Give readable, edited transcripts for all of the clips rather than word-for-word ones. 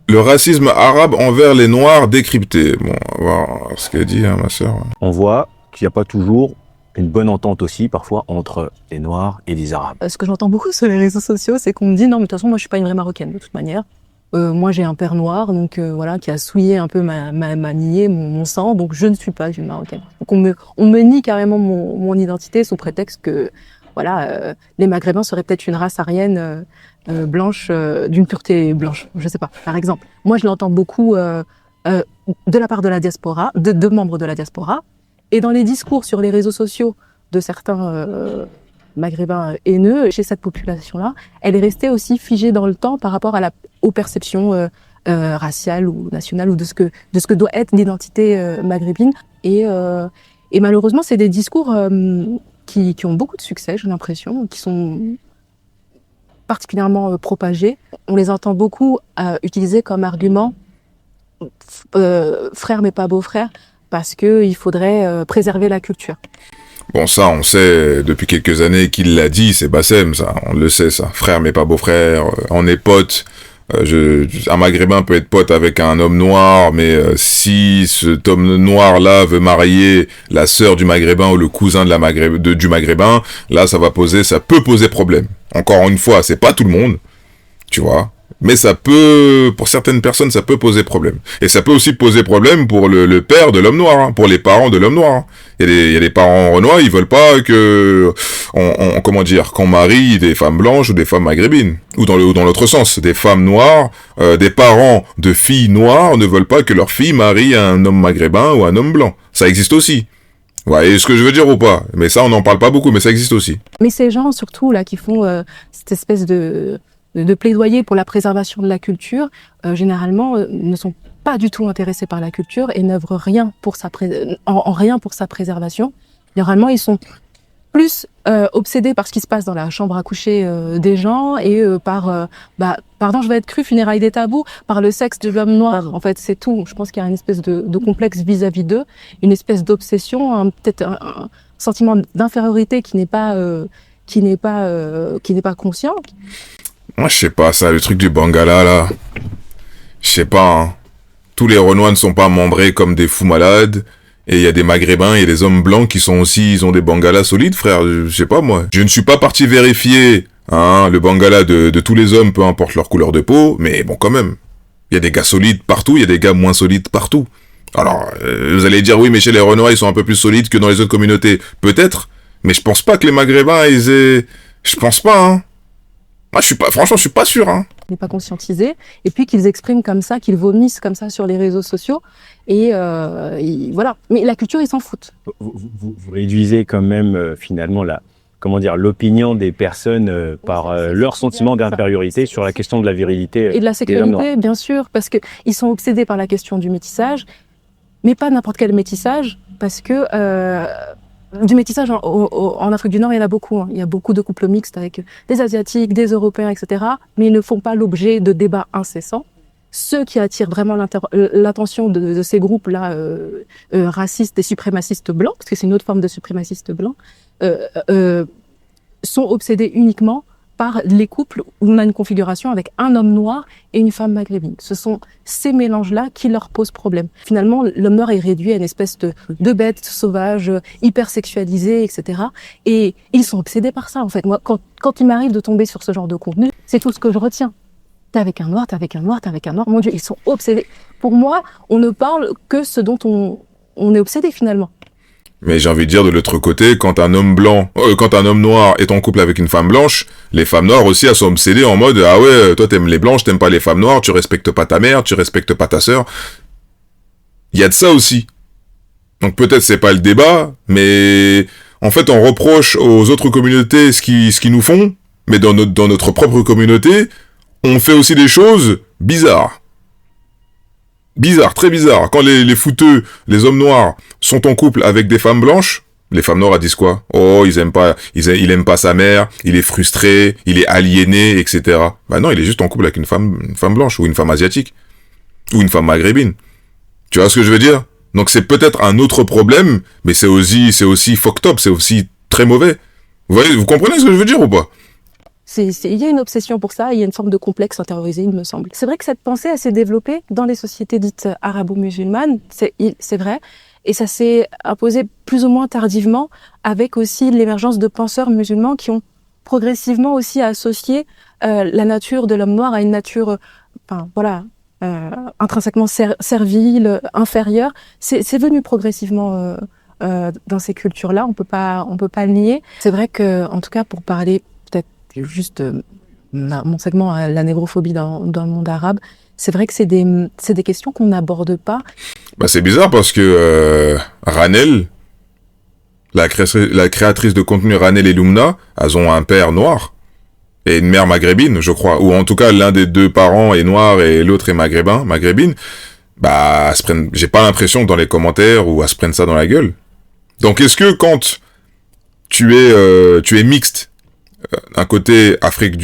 Le racisme arabe envers les Noirs décrypté. Bon, on va voir ce qu'elle dit, hein, ma sœur. On voit qu'il n'y a pas toujours une bonne entente aussi, parfois, entre les Noirs et les Arabes. Ce que j'entends beaucoup sur les réseaux sociaux, c'est qu'on me dit non, mais de toute façon, moi, je suis pas une vraie Marocaine, de toute manière. Moi, j'ai un père noir, donc voilà, qui a souillé un peu ma lignée, mon sang, donc je ne suis pas une Marocaine. Donc on me nie carrément mon identité sous prétexte que voilà, les Maghrébins seraient peut-être une race aryenne blanche, d'une pureté blanche, je sais pas, par exemple. Moi, je l'entends beaucoup de la part de la diaspora, de membres de la diaspora, et dans les discours sur les réseaux sociaux de certains maghrébins haineux, chez cette population-là, elle est restée aussi figée dans le temps par rapport aux perceptions raciales ou nationales ou de ce que doit être l'identité maghrébine. Et malheureusement, c'est des discours qui ont beaucoup de succès, j'ai l'impression, qui sont particulièrement propagés. On les entend beaucoup utiliser comme argument frère mais pas beau-frère, parce qu'il faudrait préserver la culture. Bon, ça, on sait depuis quelques années qu'il l'a dit, c'est Bassem, ça, on le sait, ça. Frère mais pas beau-frère, on est potes. Un maghrébin peut être pote avec un homme noir, mais si cet homme noir-là veut marier la sœur du maghrébin ou le cousin du maghrébin, là, ça peut poser problème. Encore une fois, c'est pas tout le monde, tu vois. Mais pour certaines personnes, ça peut poser problème. Et ça peut aussi poser problème pour le père de l'homme noir, hein, pour les parents de l'homme noir. Hein. Il y a des parents renois, ils veulent pas qu'on marie des femmes blanches ou des femmes maghrébines. Ou dans l'autre sens, des femmes noires, des parents de filles noires ne veulent pas que leur fille marie un homme maghrébin ou un homme blanc. Ça existe aussi. Vous voyez ce que je veux dire ou pas? Mais ça, on n'en parle pas beaucoup, mais ça existe aussi. Mais ces gens, surtout, là, qui font cette espèce de plaidoyer pour la préservation de la culture, généralement, ne sont pas du tout intéressés par la culture et n'œuvrent rien pour rien pour sa préservation. Généralement, ils sont plus obsédés par ce qui se passe dans la chambre à coucher des gens et pardon, je vais être cru, funérailles des tabous, par le sexe de l'homme noir. En fait, c'est tout. Je pense qu'il y a une espèce de complexe vis-à-vis d'eux, une espèce d'obsession, peut-être un sentiment d'infériorité qui n'est pas conscient. Moi, je sais pas, ça, le truc du Bangala, là. Je sais pas, hein. Tous les Renois ne sont pas membrés comme des fous malades. Et il y a des Maghrébins, il y a des hommes blancs qui sont aussi, ils ont des Bangalas solides, frère. Je sais pas, moi. Je ne suis pas parti vérifier, hein, le Bangala de tous les hommes, peu importe leur couleur de peau. Mais bon, quand même. Il y a des gars solides partout, il y a des gars moins solides partout. Alors, vous allez dire, oui, mais chez les Renois, ils sont un peu plus solides que dans les autres communautés. Peut-être. Mais je pense pas que les Maghrébins, je pense pas, hein. Moi, franchement, je suis pas sûr, hein. N'est pas conscientisé, et puis qu'ils expriment comme ça, qu'ils vomissent comme ça sur les réseaux sociaux, et voilà. Mais la culture, ils s'en foutent. Vous réduisez quand même finalement l'opinion des personnes par leur sentiment d'infériorité sur la question de la virilité et de la sécurité, bien sûr, parce que ils sont obsédés par la question du métissage, mais pas n'importe quel métissage, parce que du métissage en Afrique du Nord, il y en a beaucoup. Hein. Il y a beaucoup de couples mixtes avec des Asiatiques, des Européens, etc. Mais ils ne font pas l'objet de débats incessants. Ceux qui attirent vraiment l'attention de ces groupes-là racistes et suprémacistes blancs, parce que c'est une autre forme de suprémacistes blancs, sont obsédés uniquement par les couples où on a une configuration avec un homme noir et une femme maghrébine. Ce sont ces mélanges-là qui leur posent problème. Finalement, l'homme noir est réduit à une espèce de bête sauvage, hyper sexualisée, etc. Et ils sont obsédés par ça, en fait. Moi, quand il m'arrive de tomber sur ce genre de contenu, c'est tout ce que je retiens. T'es avec un noir, t'es avec un noir, t'es avec un noir. Mon Dieu, ils sont obsédés. Pour moi, on ne parle que ce dont on est obsédé, finalement. Mais j'ai envie de dire de l'autre côté, quand un homme noir est en couple avec une femme blanche, les femmes noires aussi, elles sont obsédées en mode, ah ouais, toi t'aimes les blanches, t'aimes pas les femmes noires, tu respectes pas ta mère, tu respectes pas ta sœur. Il y a de ça aussi. Donc peut-être c'est pas le débat, mais en fait on reproche aux autres communautés ce qu'ils nous font, mais dans notre propre communauté, on fait aussi des choses bizarres. Bizarre, très bizarre. Quand les fouteux, les hommes noirs, sont en couple avec des femmes blanches, les femmes noires, elles disent quoi? Oh, il aime pas sa mère, il est frustré, il est aliéné, etc. Bah non, il est juste en couple avec une femme blanche, ou une femme asiatique, ou une femme maghrébine. Tu vois ce que je veux dire? Donc c'est peut-être un autre problème, mais c'est aussi fucked up, c'est aussi très mauvais. Vous voyez, vous comprenez ce que je veux dire ou pas? Il y a une obsession pour ça, il y a une forme de complexe intériorisé, il me semble. C'est vrai que cette pensée, elle s'est développée dans les sociétés dites arabo-musulmanes, c'est vrai, et ça s'est imposé plus ou moins tardivement, avec aussi l'émergence de penseurs musulmans qui ont progressivement aussi associé la nature de l'homme noir à une nature, intrinsèquement servile, inférieure. C'est venu progressivement dans ces cultures-là, on peut pas le nier. C'est vrai que, en tout cas, pour parler peut-être juste mon segment la négrophobie dans le monde arabe, c'est vrai que c'est des questions qu'on n'aborde pas. Bah c'est bizarre parce que Ranel, la créatrice de contenu Ranel et Lumna, elles ont un père noir et une mère maghrébine, je crois, ou en tout cas l'un des deux parents est noir et l'autre est maghrébine. Bah, j'ai pas l'impression que dans les commentaires où elles se prennent ça dans la gueule. Donc est-ce que quand tu es mixte, d'un côté Afrique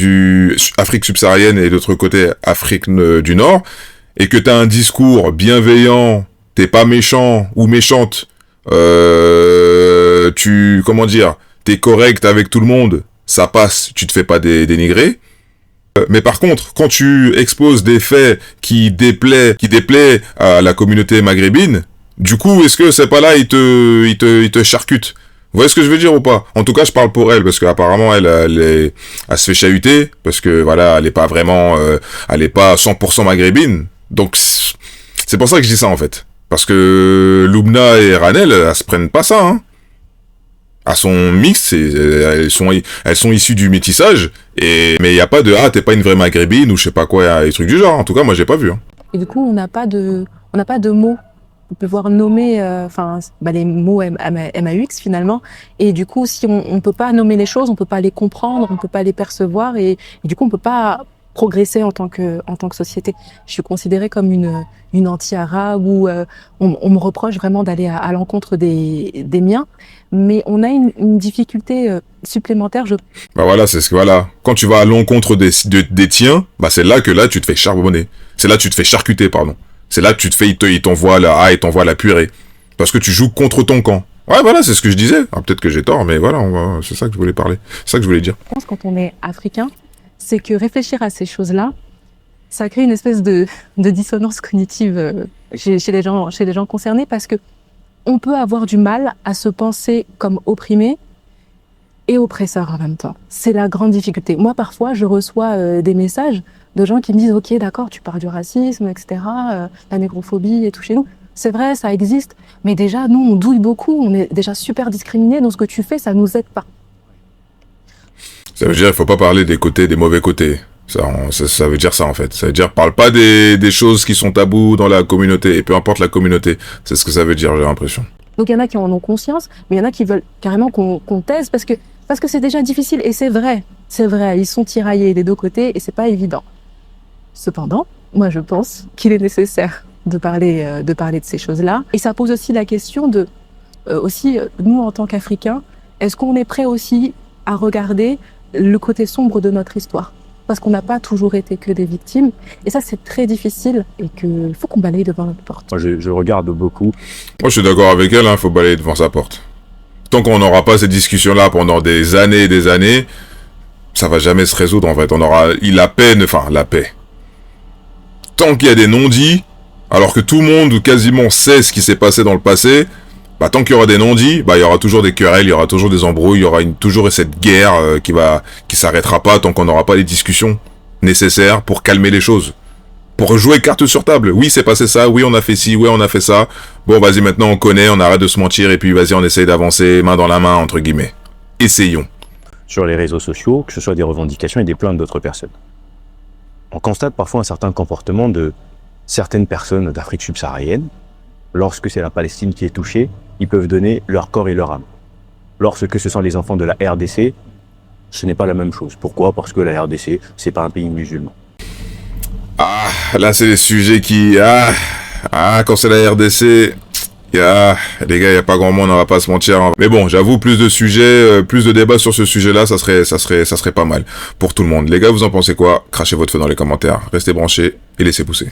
subsaharienne et de l'autre côté Afrique du Nord, et que t'as un discours bienveillant, t'es pas méchant ou méchante, t'es correct avec tout le monde, ça passe, tu te fais pas dénigrer. Mais par contre, quand tu exposes des faits qui déplaient à la communauté maghrébine, du coup, est-ce que c'est pas là, il te charcute? Vous voyez ce que je veux dire ou pas? En tout cas, je parle pour elle, parce qu'apparemment, elle se fait chahuter, parce que voilà, elle est pas 100% maghrébine. Donc, c'est pour ça que je dis ça, en fait. Parce que Lumna et Ranel, elles se prennent pas ça, hein. Elles sont mixtes, elles sont issues du métissage, mais il y a pas de, t'es pas une vraie maghrébine, ou je sais pas quoi, des trucs du genre. En tout cas, moi, j'ai pas vu, hein. Et du coup, on n'a pas de mots. On peut voir nommer les mots MAUX finalement, et du coup si on peut pas nommer les choses, on peut pas les comprendre, on peut pas les percevoir, et du coup on peut pas progresser en tant que société. Je suis considérée comme une anti-arabe, où on me reproche vraiment d'aller à l'encontre des miens, mais on a une difficulté supplémentaire. Bah voilà, quand tu vas à l'encontre des tiens, bah c'est là que tu te fais charbonner, c'est là que tu te fais charcuter, pardon. C'est là que tu te fais, il t'envoie la purée. Parce que tu joues contre ton camp. Ouais, voilà, c'est ce que je disais. Ah, peut-être que j'ai tort, mais voilà, c'est ça que je voulais parler. C'est ça que je voulais dire. Je pense, quand on est africain, c'est que réfléchir à ces choses-là, ça crée une espèce de dissonance cognitive chez les gens concernés, parce que on peut avoir du mal à se penser comme opprimé et oppresseur en même temps. C'est la grande difficulté. Moi, parfois, je reçois des messages de gens qui me disent « Ok, d'accord, tu parles du racisme, etc., la négrophobie et tout chez nous. » C'est vrai, ça existe, mais déjà, nous, on douille beaucoup, on est déjà super discriminés, donc ce que tu fais, ça nous aide pas. Ça veut dire qu'il faut pas parler des mauvais côtés. Ça veut dire ça, en fait. Ça veut dire, parle pas des choses qui sont tabous dans la communauté, et peu importe la communauté. C'est ce que ça veut dire, j'ai l'impression. Donc il y en a qui en ont conscience, mais il y en a qui veulent carrément qu'on taise, parce que c'est déjà difficile, et c'est vrai, ils sont tiraillés des deux côtés, et c'est pas évident. Cependant, moi je pense qu'il est nécessaire de parler de ces choses-là. Et ça pose aussi la question de, nous en tant qu'Africains, est-ce qu'on est prêt aussi à regarder le côté sombre de notre histoire? Parce qu'on n'a pas toujours été que des victimes. Et ça, c'est très difficile, et qu'il faut qu'on balaye devant notre porte. Moi, je regarde beaucoup. Moi, je suis d'accord avec elle, faut balayer devant sa porte. Tant qu'on n'aura pas cette discussion-là pendant des années et des années, ça va jamais se résoudre, en fait. On aura la paix. Tant qu'il y a des non-dits, alors que tout le monde ou quasiment sait ce qui s'est passé dans le passé, bah tant qu'il y aura des non-dits, bah il y aura toujours des querelles, il y aura toujours des embrouilles, il y aura toujours cette guerre qui s'arrêtera pas tant qu'on n'aura pas les discussions nécessaires pour calmer les choses. Pour jouer carte sur table. Oui, c'est passé ça, oui, on a fait ci, oui, on a fait ça. Bon, vas-y, maintenant on connaît, on arrête de se mentir, et puis vas-y, on essaye d'avancer main dans la main, entre guillemets. Essayons. Sur les réseaux sociaux, que ce soit des revendications et des plaintes d'autres personnes. On constate parfois un certain comportement de certaines personnes d'Afrique subsaharienne. Lorsque c'est la Palestine qui est touchée, ils peuvent donner leur corps et leur âme. Lorsque ce sont les enfants de la RDC, ce n'est pas la même chose. Pourquoi? Parce que la RDC, c'est pas un pays musulman. Ah, là c'est des sujets qui... quand c'est la RDC... les gars, il n'y a pas grand monde, on va pas se mentir. Hein. Mais bon, j'avoue, plus de sujets, plus de débats sur ce sujet-là, ça serait pas mal pour tout le monde. Les gars, vous en pensez quoi? Crachez votre feu dans les commentaires, restez branchés et laissez pousser.